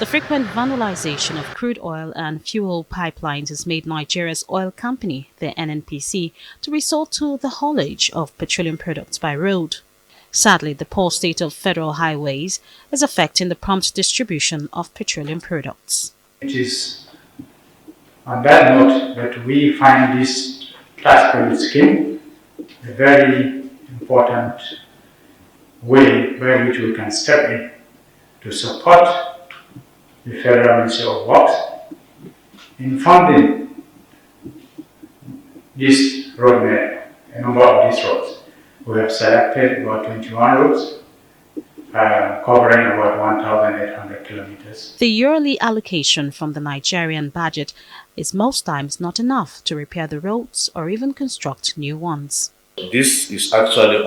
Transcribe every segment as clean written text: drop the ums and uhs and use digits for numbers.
The frequent vandalization of crude oil and fuel pipelines has made Nigeria's oil company, the Nnpc, to resort to the haulage of petroleum products by road. Sadly, the poor state of federal highways is affecting the prompt distribution of petroleum products. It is on that note that we find this tax credit scheme a very important way by which we can step in to support the Federal Ministry of Works in funding this road network, a number of these roads. We have selected about 21 roads, covering about 1,800 kilometers. The yearly allocation from the Nigerian budget is most times not enough to repair the roads or even construct new ones. This is actually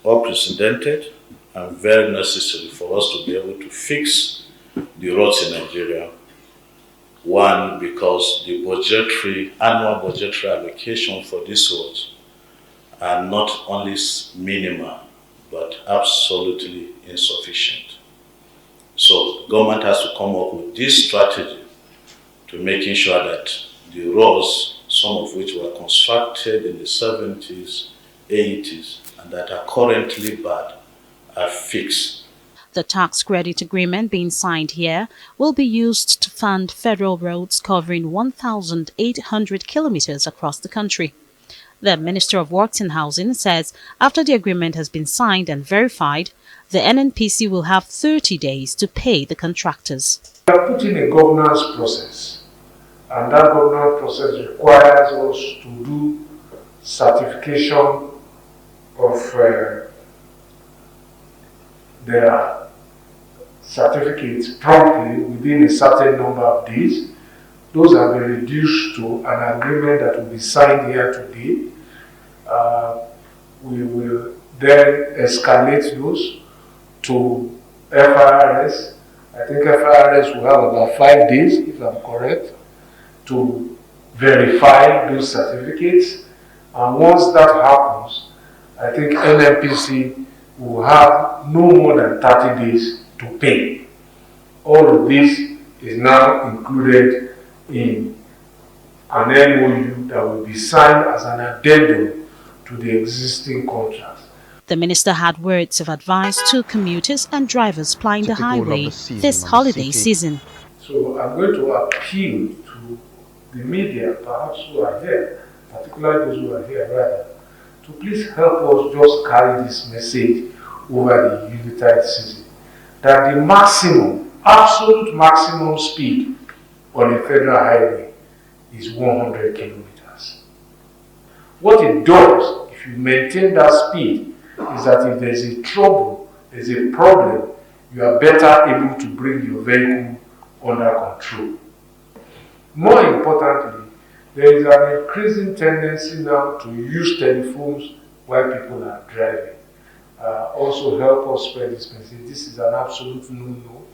unprecedented and very necessary for us to be able to fix the roads in Nigeria. One, because the annual budgetary allocation for these roads are not only minimal, but absolutely insufficient. So government has to come up with this strategy to making sure that the roads, some of which were constructed in the 70s, 80s, and that are currently bad, are fixed. The tax credit agreement being signed here will be used to fund federal roads covering 1,800 kilometers across the country. The Minister of Works and Housing says after the agreement has been signed and verified, the Nnpc will have 30 days to pay the contractors. We are putting a governance process, and that governance process requires us to do certification of their certificates promptly within a certain number of days. Those have been reduced to an agreement that will be signed here today. We will then escalate those to FIRS. I think FIRS will have about 5 days, if I'm correct, to verify those certificates. And once that happens, I think Nnpc will have no more than 30 days to pay. All of this is now included in an MOU that will be signed as an addendum to the existing contracts. The minister had words of advice to commuters and drivers plying the highway this holiday season. So I'm going to appeal to the media, perhaps who are here, particularly those who are here rather, to please help us just carry this message over the Rehabilitate season, that the maximum, absolute maximum speed on a federal highway is 100 kilometers. What it does, if you maintain that speed, is that if there's a trouble, there's a problem, you are better able to bring your vehicle under control. More importantly, there is an increasing tendency now to use telephones while people are driving. Also help us spread this message. This is an absolute no-no.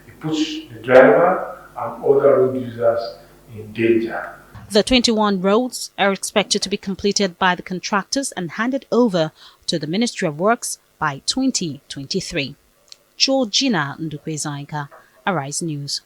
It puts the driver and other road users in danger. The 21 roads are expected to be completed by the contractors and handed over to the Ministry of Works by 2023. Georgina, Ndukwe-Ezeanyika, Arise News.